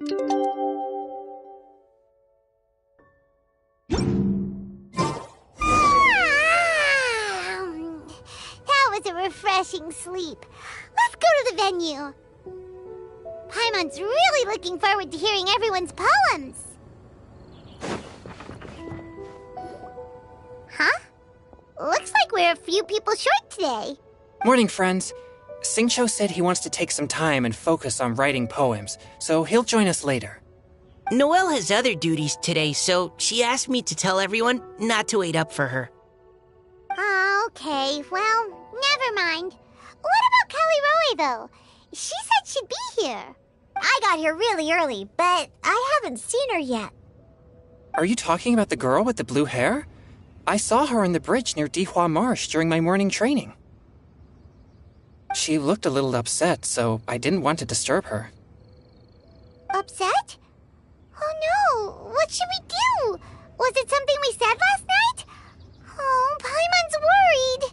That was a refreshing sleep. Let's go to the venue. Paimon's really looking forward to hearing everyone's poems. Huh? Looks like we're a few people short today. Morning, friends. Singcho said he wants to take some time and focus on writing poems, so he'll join us later. Noelle has other duties today, so she asked me to tell everyone not to wait up for her. Oh, okay. Well, never mind. What about Kelly Roy, though? She said she'd be here. I got here really early, but I haven't seen her yet. Are you talking about the girl with the blue hair? I saw her on the bridge near Dihua Marsh during my morning training. She looked a little upset, so I didn't want to disturb her. Upset? Oh no! What should we do? Was it something we said last night? Oh, Paimon's worried.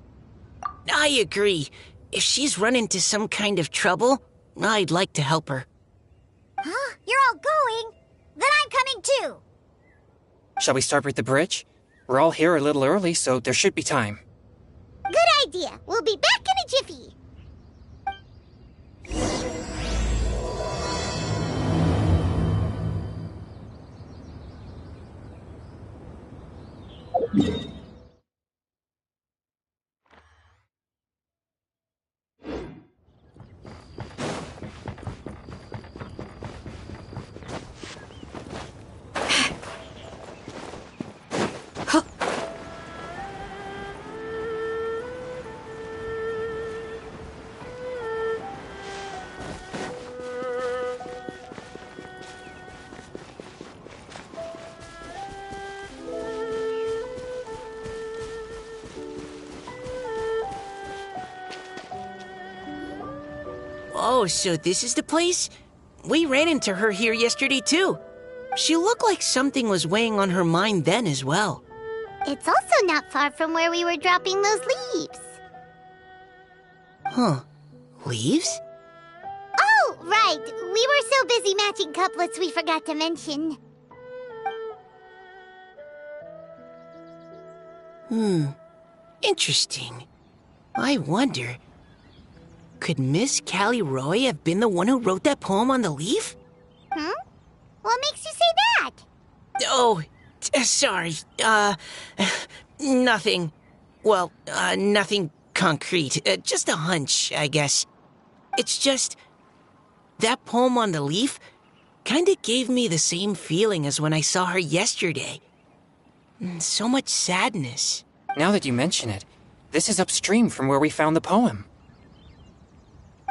I agree. If she's run into some kind of trouble, I'd like to help her. Huh? You're all going? Then I'm coming too. Shall we start with the bridge? We're all here a little early, so there should be time. Good idea. We'll be back in a jiffy. Oh, so this is the place? We ran into her here yesterday, too. She looked like something was weighing on her mind then as well. It's also not far from where we were dropping those leaves. Huh. Leaves? Oh, right. We were so busy matching couplets we forgot to mention. Interesting. I wonder... Could Miss Callie Roy have been the one who wrote that poem on the leaf? Hmm? What makes you say that? Oh, sorry. Nothing. Well, nothing concrete. Just a hunch, I guess. It's just... That poem on the leaf kinda gave me the same feeling as when I saw her yesterday. So much sadness. Now that you mention it, this is upstream from where we found the poem.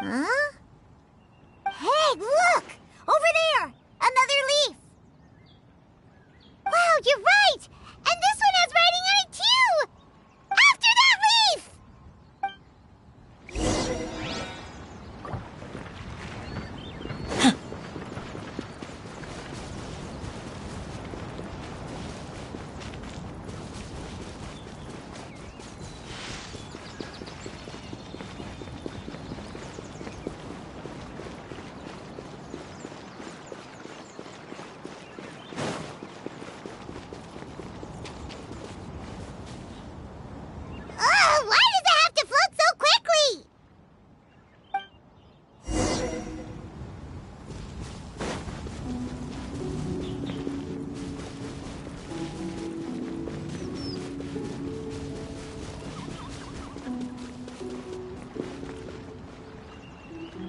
Huh? Hey, look! Over there! Another leaf! Wow, you're right! And this one has writing on it, too! After that leaf! Why does it have to float so quickly?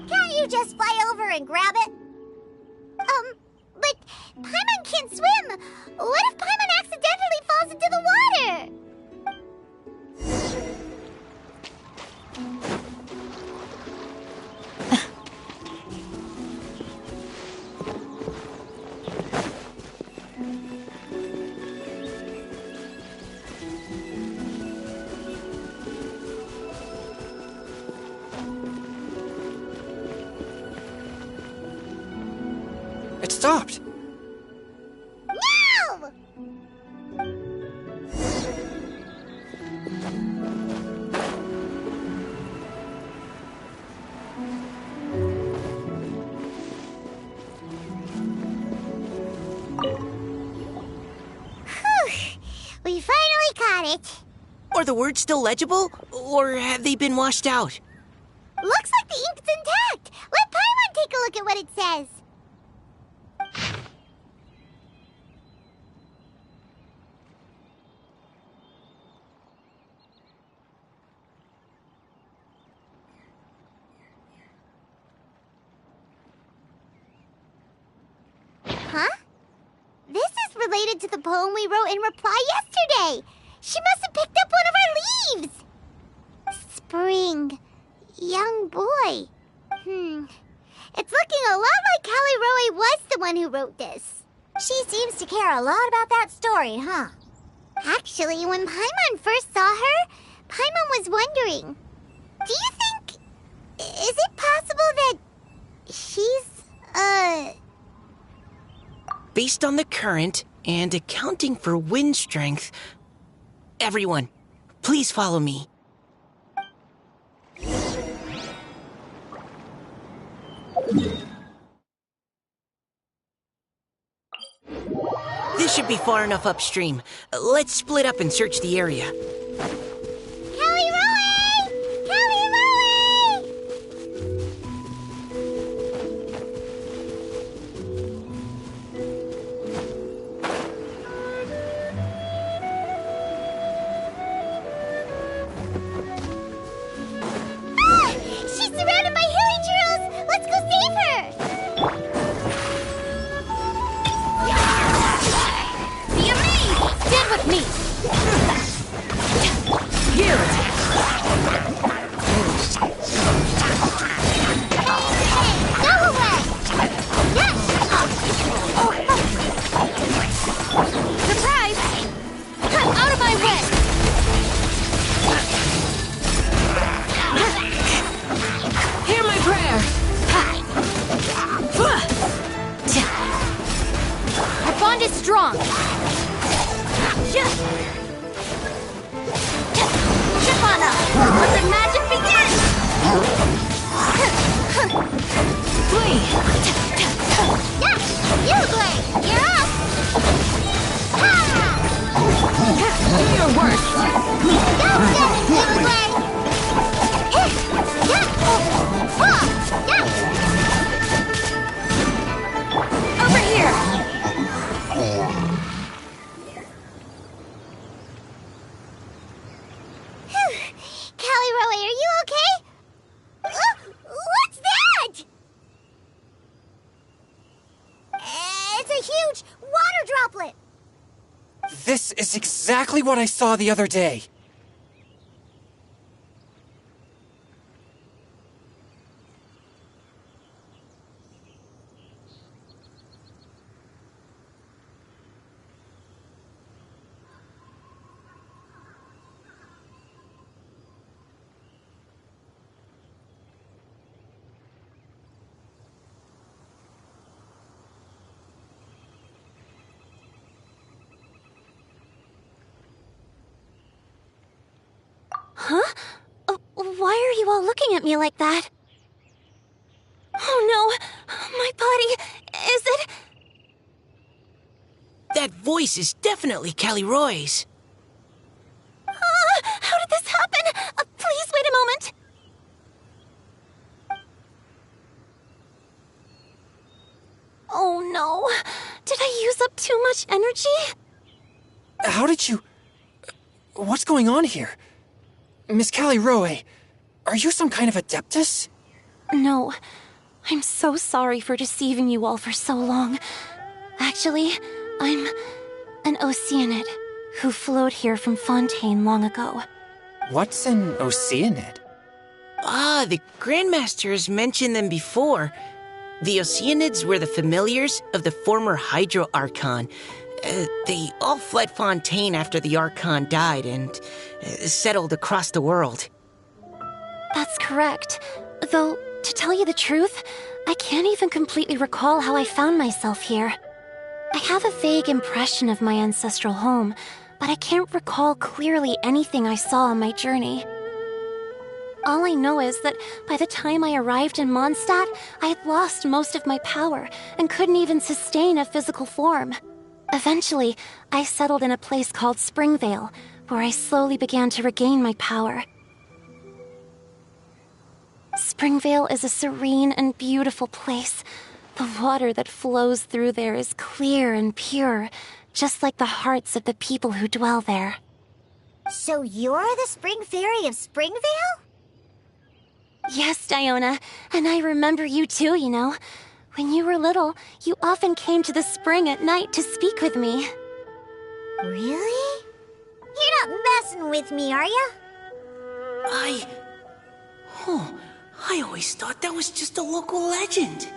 Can't you just fly over and grab it? But Paimon can't swim. What if Paimon accidentally falls into the water? It stopped! No! it. Are the words still legible, or have they been washed out? Looks like the ink's intact. Let Paimon take a look at what it says. Huh? This is related to the poem we wrote in reply yesterday. She must have picked up one of our leaves. Spring. Young boy. It's looking a lot like Callie Roe was the one who wrote this. She seems to care a lot about that story, huh? Actually, when Paimon first saw her, Paimon was wondering, do you think... is it possible that she's, Based on the current and accounting for wind strength, everyone, please follow me. This should be far enough upstream. Let's split up and search the area. Callie Roe! Callie Roe! Ah! She's surrounded by hilly churls! Let's go save her! Be amazed! Stand with me! Here! Go away! Yes! Surprise! Out of my way! Hear my prayer! Our bond is strong! Chip on up! Let the magic begin! Flee! Yes! You play! You're up! Ha! Your worst! Go get it, you play! Over here! Callie Roe, are you okay? What's that? It's a huge water droplet. This is exactly what I saw the other day. Huh? Why are you all looking at me like that? Oh no! My body... is it... That voice is definitely Callie Roy's. How did this happen? Please wait a moment. Oh no. Did I use up too much energy? How did you... What's going on here? Miss Callie Roe, are you some kind of adeptus? No. I'm so sorry for deceiving you all for so long. Actually, I'm an Oceanid who flowed here from Fontaine long ago. What's an Oceanid? Ah, the Grandmasters mentioned them before. The Oceanids were the familiars of the former Hydro Archon. They all fled Fontaine after the Archon died and settled across the world. That's correct. Though, to tell you the truth, I can't even completely recall how I found myself here. I have a vague impression of my ancestral home, but I can't recall clearly anything I saw on my journey. All I know is that by the time I arrived in Mondstadt, I had lost most of my power and couldn't even sustain a physical form. Eventually, I settled in a place called Springvale, where I slowly began to regain my power. Springvale is a serene and beautiful place. The water that flows through there is clear and pure, just like the hearts of the people who dwell there. So you're the Spring Fairy of Springvale? Yes, Diona, and I remember you too, you know. When you were little, you often came to the spring at night to speak with me. Really? You're not messing with me, are ya? I always thought that was just a local legend.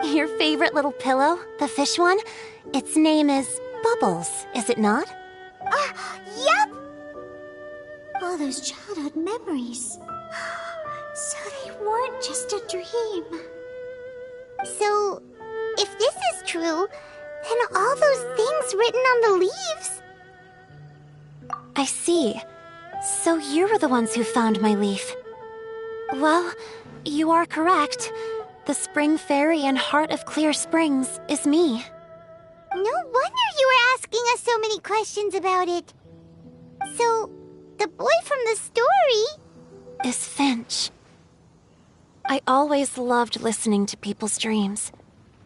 Your favorite little pillow, the fish one? Its name is Bubbles, is it not? Yep! All those childhood memories. So they weren't just a dream. So, if this is true, then all those things written on the leaves... I see. So you were the ones who found my leaf. Well, you are correct. The Spring Fairy and Heart of Clear Springs is me. No wonder you were asking us so many questions about it. So, the boy from the story... is Finch. I always loved listening to people's dreams,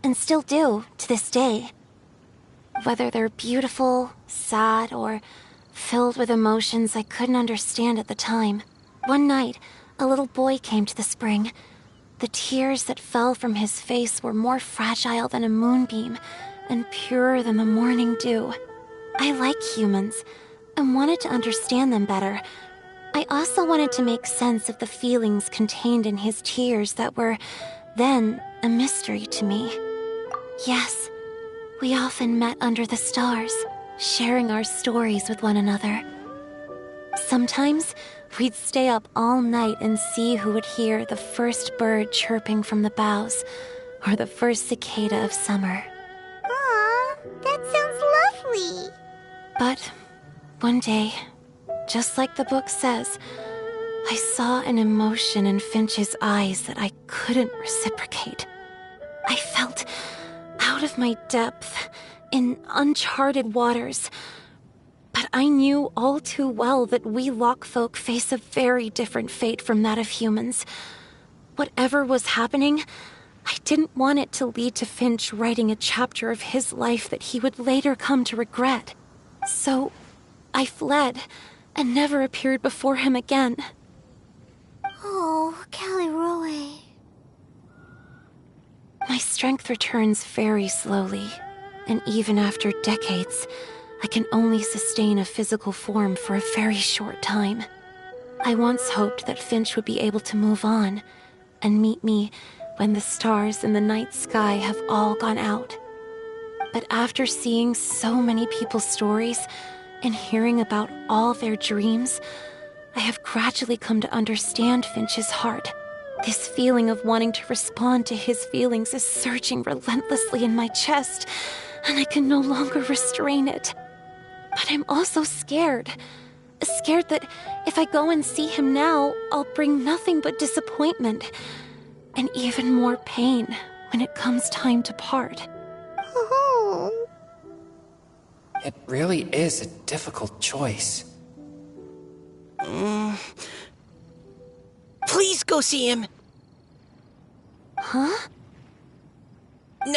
and still do to this day. Whether they're beautiful, sad, or filled with emotions I couldn't understand at the time. One night, a little boy came to the spring. The tears that fell from his face were more fragile than a moonbeam, and purer than the morning dew. I like humans, and wanted to understand them better. I also wanted to make sense of the feelings contained in his tears that were, then, a mystery to me. Yes, we often met under the stars, sharing our stories with one another. Sometimes, we'd stay up all night and see who would hear the first bird chirping from the boughs, or the first cicada of summer. Aw, that sounds lovely. But one day, just like the book says, I saw an emotion in Finch's eyes that I couldn't reciprocate. I felt out of my depth, in uncharted waters. But I knew all too well that we Lockfolk face a very different fate from that of humans. Whatever was happening, I didn't want it to lead to Finch writing a chapter of his life that he would later come to regret. So, I fled, and never appeared before him again. Oh, Caliroe. My strength returns very slowly, and even after decades, I can only sustain a physical form for a very short time. I once hoped that Finch would be able to move on, and meet me when the stars in the night sky have all gone out. But after seeing so many people's stories, and hearing about all their dreams, I have gradually come to understand Finch's heart. This feeling of wanting to respond to his feelings is surging relentlessly in my chest, and I can no longer restrain it. But I'm also scared. Scared that if I go and see him now, I'll bring nothing but disappointment, and even more pain when it comes time to part. Oh. It really is a difficult choice. Please go see him. Huh?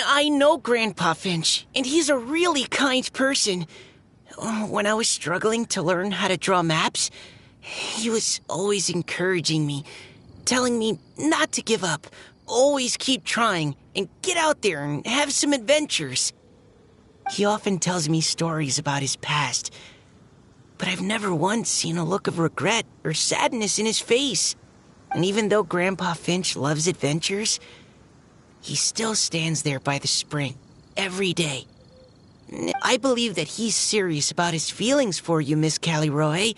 I know Grandpa Finch, and he's a really kind person. When I was struggling to learn how to draw maps, he was always encouraging me, telling me not to give up, always keep trying, and get out there and have some adventures. He often tells me stories about his past, but I've never once seen a look of regret or sadness in his face. And even though Grandpa Finch loves adventures, he still stands there by the spring every day. I believe that he's serious about his feelings for you, Miss Caliroe.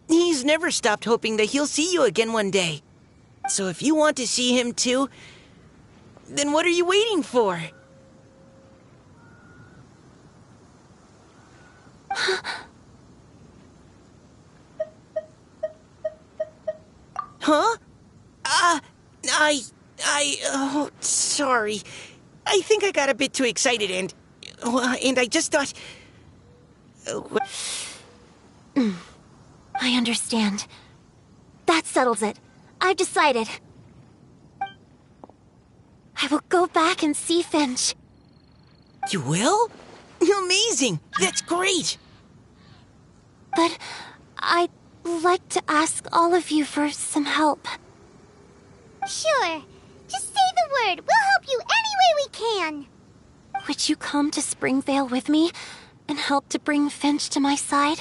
He's never stopped hoping that he'll see you again one day. So if you want to see him too, then what are you waiting for? Huh? Oh, sorry. I think I got a bit too excited and I just thought... I understand. That settles it. I've decided. I will go back and see Finch. You will? Amazing! That's great! But I'd like to ask all of you for some help. Sure. Just say the word. We'll help you any way we can. Would you come to Springvale with me and help to bring Finch to my side?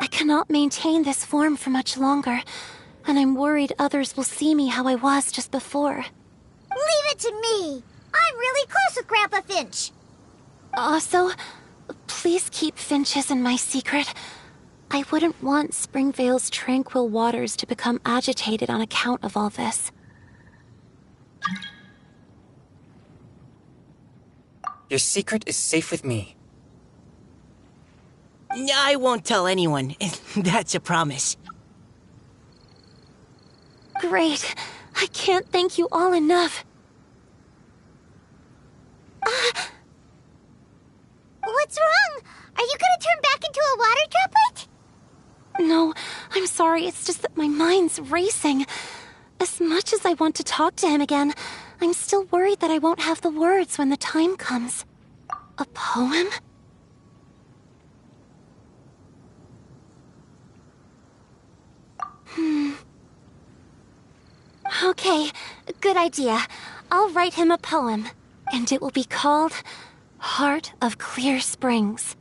I cannot maintain this form for much longer, and I'm worried others will see me how I was just before. Leave it to me. I'm really close with Grandpa Finch. Also, please keep Finch's in my secret. I wouldn't want Springvale's tranquil waters to become agitated on account of all this. Your secret is safe with me. I won't tell anyone. That's a promise. Great. I can't thank you all enough. What's wrong? Are you gonna turn back into a water droplet? No, I'm sorry. It's just that my mind's racing. As much as I want to talk to him again, I'm still worried that I won't have the words when the time comes. A poem? Okay, good idea. I'll write him a poem, and it will be called Heart of Clear Springs.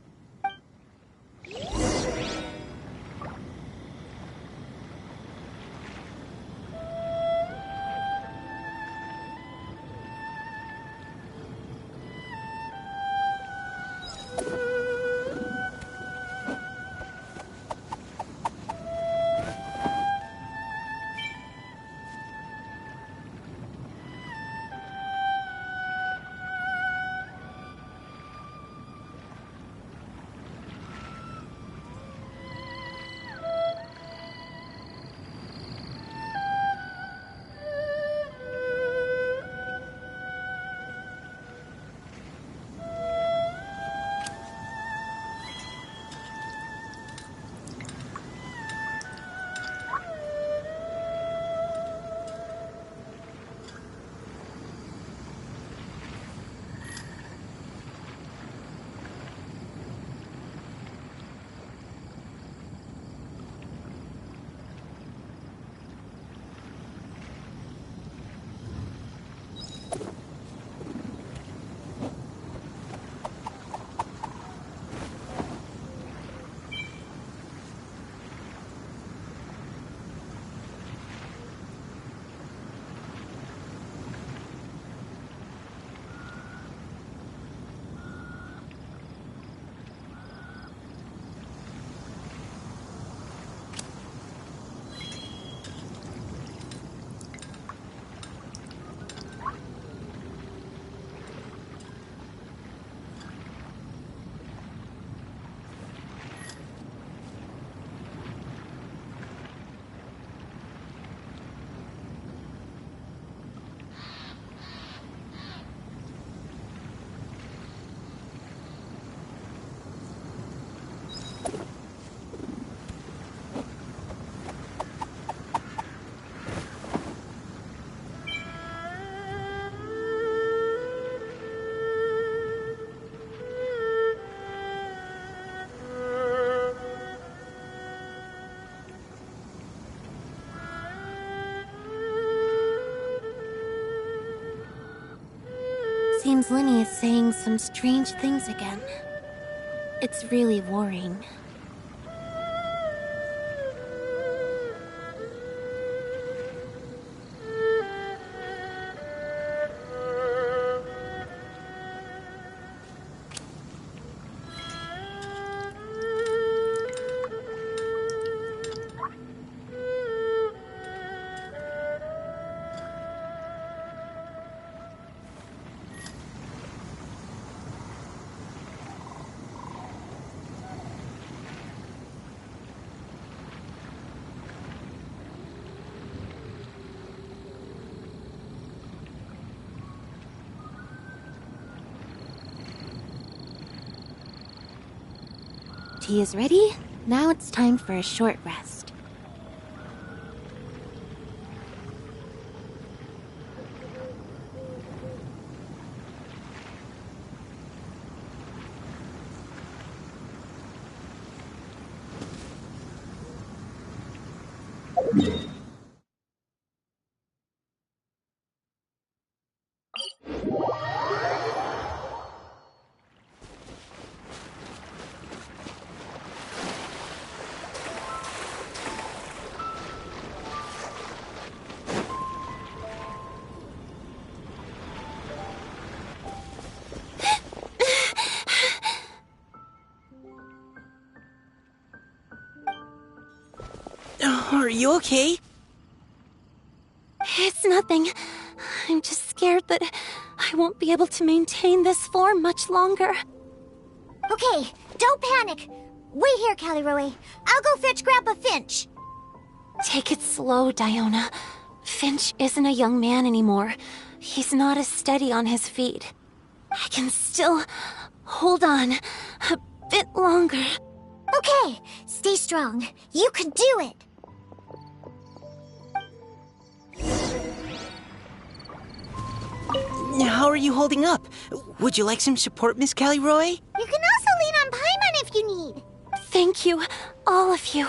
Seems Linny is saying some strange things again. It's really worrying. Tea is ready. Now it's time for a short rest. Are you okay? It's nothing. I'm just scared that I won't be able to maintain this form much longer. Okay, don't panic. Wait here, Caliroe. I'll go fetch Grandpa Finch. Take it slow, Diona. Finch isn't a young man anymore. He's not as steady on his feet. I can still hold on a bit longer. Okay, stay strong. You can do it. How are you holding up? Would you like some support, Miss Caliroe? You can also lean on Paimon if you need. Thank you, all of you.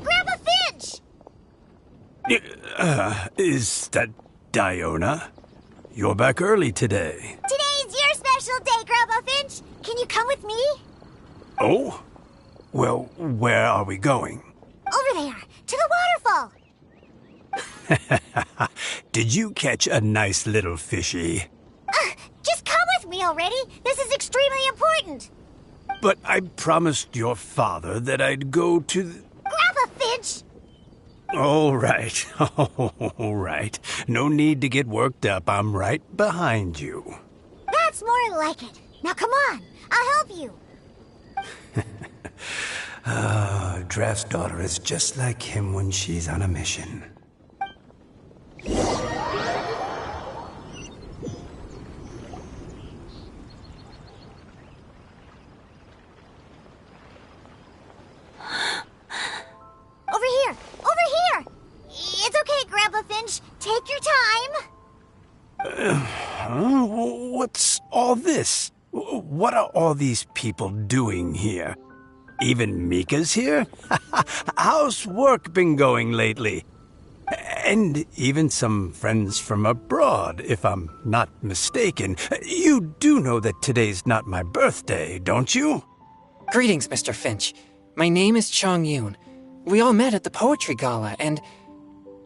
Grandpa Finch! Is that Diona? You're back early today. Today's your special day, Grandpa Finch. Can you come with me? Oh? Well, where are we going? Over there, to the waterfall. Did you catch a nice little fishy? Just come with me already. This is extremely important. But I promised your father that I'd go to the... Grandpa Finch! All right. All right. No need to get worked up. I'm right behind you. That's more like it. Now come on, I'll help you. Draft's daughter is just like him when she's on a mission. Over here! Over here! It's okay, Grandpa Finch. Take your time. What's all this? What are all these people doing here? Even Mika's here? How's work been going lately? And even some friends from abroad, if I'm not mistaken. You do know that today's not my birthday, don't you? Greetings, Mr. Finch. My name is Chong Yoon. We all met at the poetry gala, and...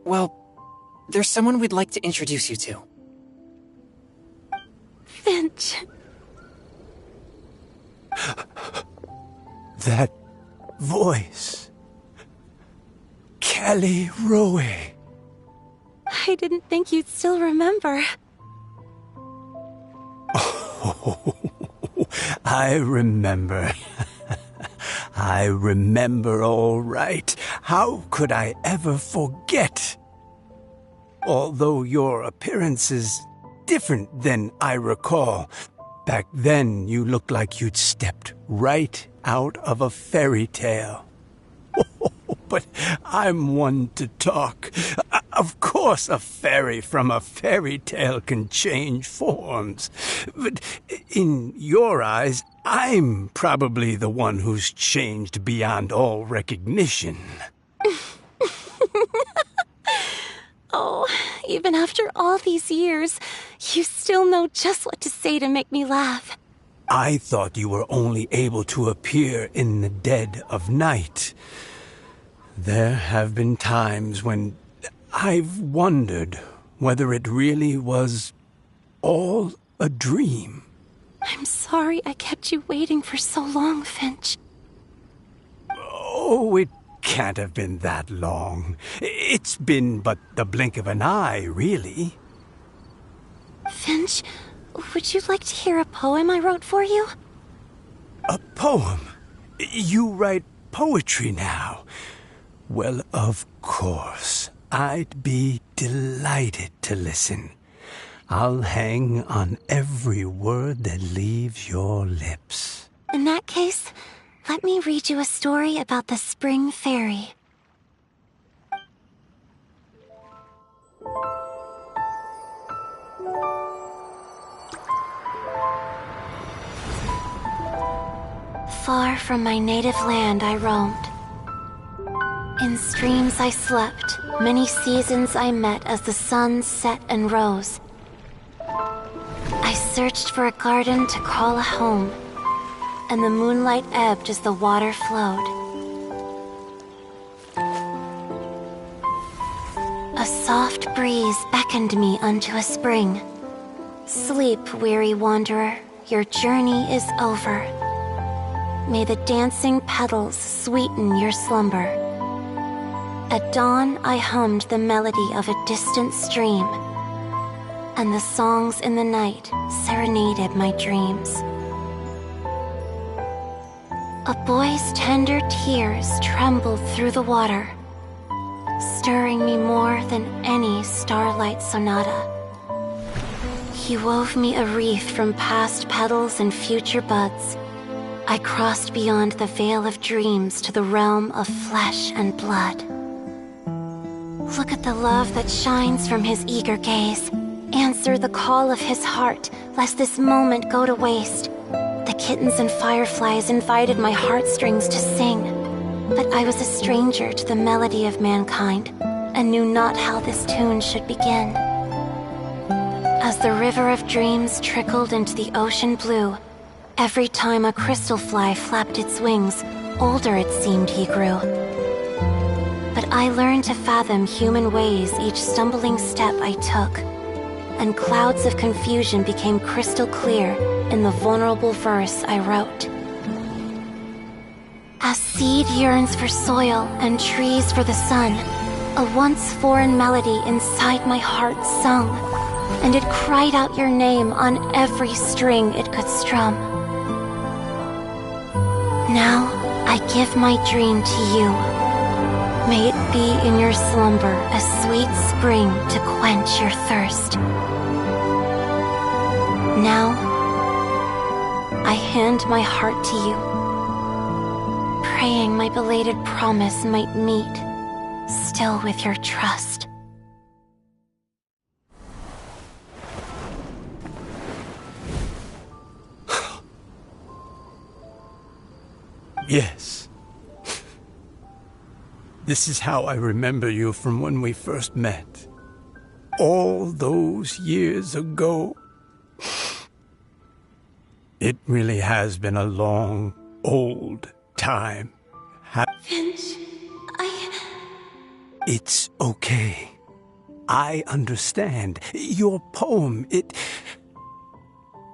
well, there's someone we'd like to introduce you to. Finch. That voice. Caliroe. I didn't think you'd still remember. Oh, I remember. I remember all right. How could I ever forget? Although your appearance is different than I recall. Back then, you looked like you'd stepped right out of a fairy tale. But I'm one to talk. Of course, a fairy from a fairy tale can change forms. But in your eyes, I'm probably the one who's changed beyond all recognition. Oh, even after all these years, you still know just what to say to make me laugh. I thought you were only able to appear in the dead of night. There have been times when I've wondered whether it really was all a dream. I'm sorry I kept you waiting for so long, Finch. Oh, it can't have been that long. It's been but the blink of an eye, really. Finch, would you like to hear a poem I wrote for you? A poem? You write poetry now? Well, of course. I'd be delighted to listen. I'll hang on every word that leaves your lips. In that case, let me read you a story about the Spring Fairy. Far from my native land I roamed. In streams I slept, many seasons I met as the sun set and rose. I searched for a garden to call a home, and the moonlight ebbed as the water flowed. A soft breeze beckoned me unto a spring. Sleep, weary wanderer, your journey is over. May the dancing petals sweeten your slumber. At dawn, I hummed the melody of a distant stream, and the songs in the night serenaded my dreams. A boy's tender tears trembled through the water, stirring me more than any starlight sonata. He wove me a wreath from past petals and future buds. I crossed beyond the veil of dreams to the realm of flesh and blood. Look at the love that shines from his eager gaze. Answer the call of his heart, lest this moment go to waste. The kittens and fireflies invited my heartstrings to sing, but I was a stranger to the melody of mankind, and knew not how this tune should begin. As the river of dreams trickled into the ocean blue, every time a crystal fly flapped its wings, older it seemed he grew. But I learned to fathom human ways each stumbling step I took, and clouds of confusion became crystal clear in the vulnerable verse I wrote. As seed yearns for soil and trees for the sun, a once foreign melody inside my heart sung, and it cried out your name on every string it could strum. Now I give my dream to you. May it be in your slumber a sweet spring to quench your thirst. Now, I hand my heart to you, praying my belated promise might meet, still with your trust. Yes. This is how I remember you from when we first met. All those years ago. It really has been a long, old time. Finch, It's okay. I understand. Your poem, it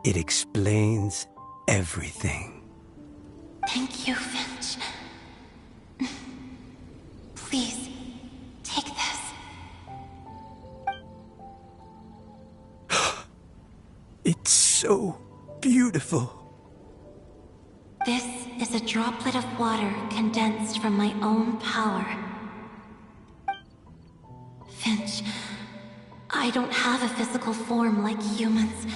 explains everything. Thank you, Finch. Please, take this. It's so beautiful. This is a droplet of water condensed from my own power. Finch, I don't have a physical form like humans,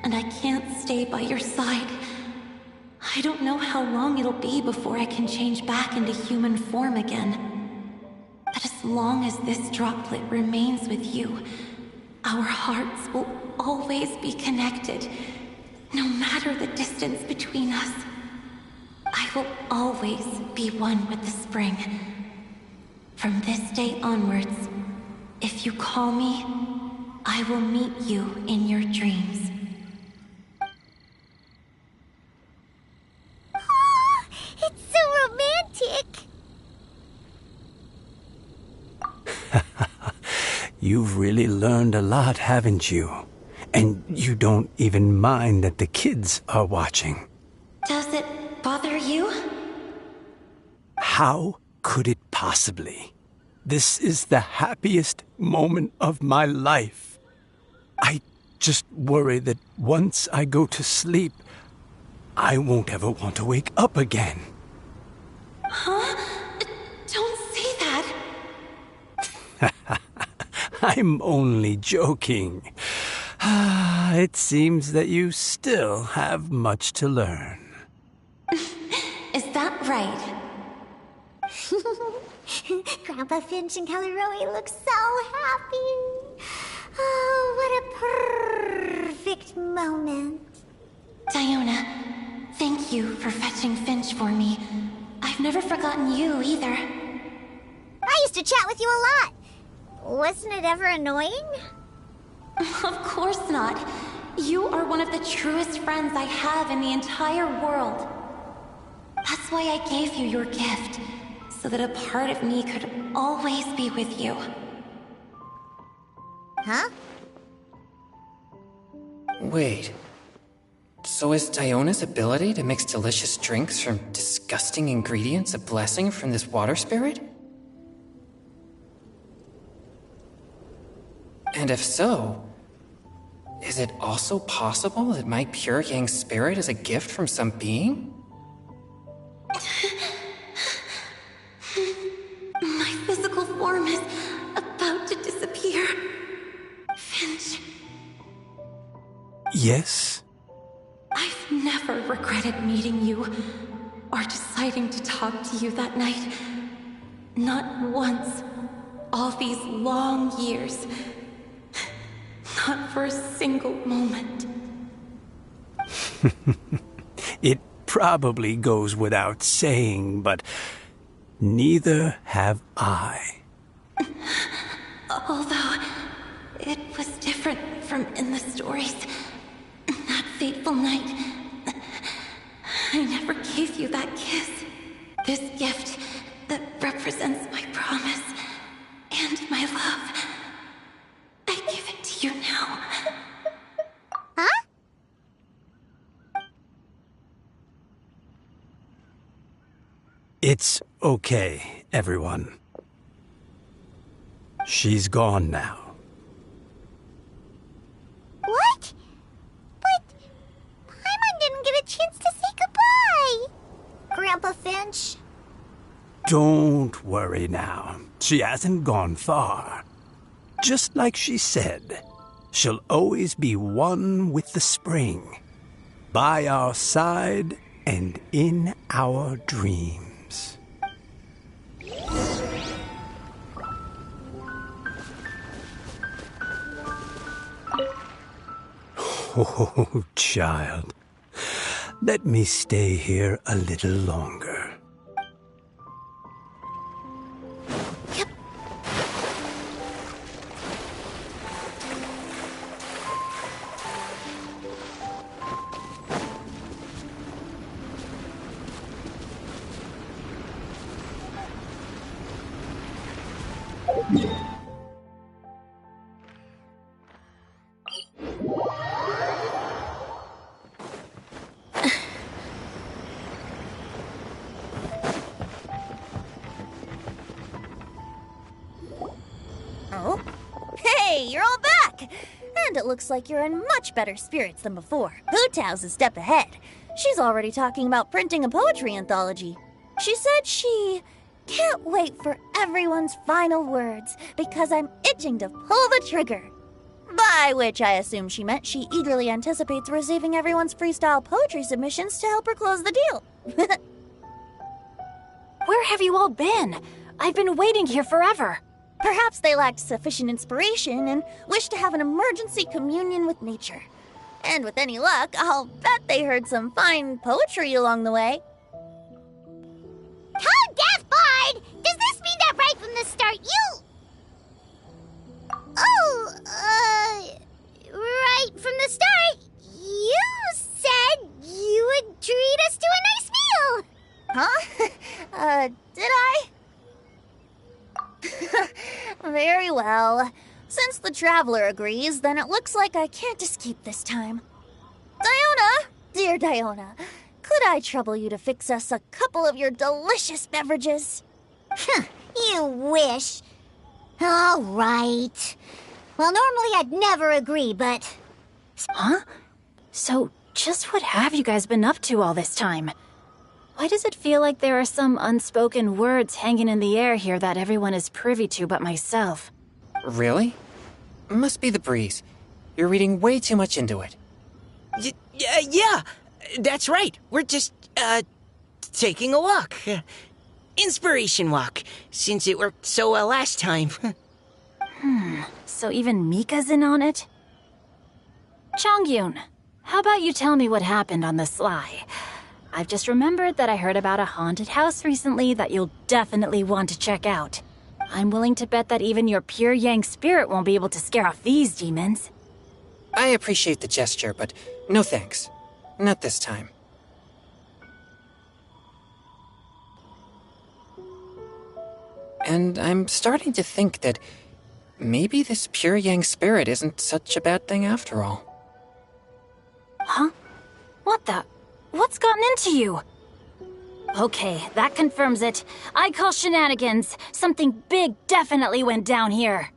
and I can't stay by your side. I don't know how long it'll be before I can change back into human form again. But as long as this droplet remains with you, our hearts will always be connected, no matter the distance between us. I will always be one with the spring. From this day onwards, if you call me, I will meet you in your dreams. Oh, it's so romantic. You've really learned a lot, haven't you? And you don't even mind that the kids are watching. Does it bother you? How could it possibly? This is the happiest moment of my life. I just worry that once I go to sleep, I won't ever want to wake up again. Huh? Don't say that. I'm only joking. It seems that you still have much to learn. Is that right? Grandpa Finch and Kelly Rowie look so happy. Oh, what a perfect moment. Diona, thank you for fetching Finch for me. I've never forgotten you either. I used to chat with you a lot. Wasn't it ever annoying? Of course not. You are one of the truest friends I have in the entire world. That's why I gave you your gift, so that a part of me could always be with you. Huh? Wait. So is Diona's ability to mix delicious drinks from disgusting ingredients a blessing from this water spirit? And if so, is it also possible that my pure yang spirit is a gift from some being? My physical form is about to disappear. Finch, Yes? I've never regretted meeting you or deciding to talk to you that night. Not once. All these long years. Not for a single moment. It probably goes without saying, but neither have I. Although, it was different from in the stories. That fateful night, I never gave you that kiss. This gift that represents my promise and my love. I give it to you now. Huh? It's okay, everyone. She's gone now. What? But Paimon didn't get a chance to say goodbye. Grandpa Finch. Don't worry now. She hasn't gone far. Just like she said, she'll always be one with the spring, by our side and in our dreams. Oh, child, let me stay here a little longer. Oh? Hey, you're all back! And it looks like you're in much better spirits than before. Hootow's a step ahead. She's already talking about printing a poetry anthology. She said she can't wait for everyone's final words because I'm itching to pull the trigger. By which I assume she meant she eagerly anticipates receiving everyone's freestyle poetry submissions to help her close the deal. Where have you all been? I've been waiting here forever. Perhaps they lacked sufficient inspiration and wished to have an emergency communion with nature. And with any luck, I'll bet they heard some fine poetry along the way. How deaf, Bard! Does this mean that right from the start you... Oh, right from the start, you said you would treat us to a nice meal! Huh? Did I? Very well. Since the Traveler agrees, then it looks like I can't escape this time. Diona! Dear Diona, could I trouble you to fix us a couple of your delicious beverages? You wish. All right. Well, normally I'd never agree, but... Huh? So, just what have you guys been up to all this time? Why does it feel like there are some unspoken words hanging in the air here that everyone is privy to but myself? Really? Must be the breeze. You're reading way too much into it. Yeah, that's right. We're just, taking a walk. Inspiration walk, since it worked so well last time. So even Mika's in on it? Chongyun, how about you tell me what happened on the sly? I've just remembered that I heard about a haunted house recently that you'll definitely want to check out. I'm willing to bet that even your pure Yang spirit won't be able to scare off these demons. I appreciate the gesture, but no thanks. Not this time. And I'm starting to think that maybe this pure Yang spirit isn't such a bad thing after all. Huh? What the? What's gotten into you? Okay, that confirms it. I call shenanigans. Something big definitely went down here.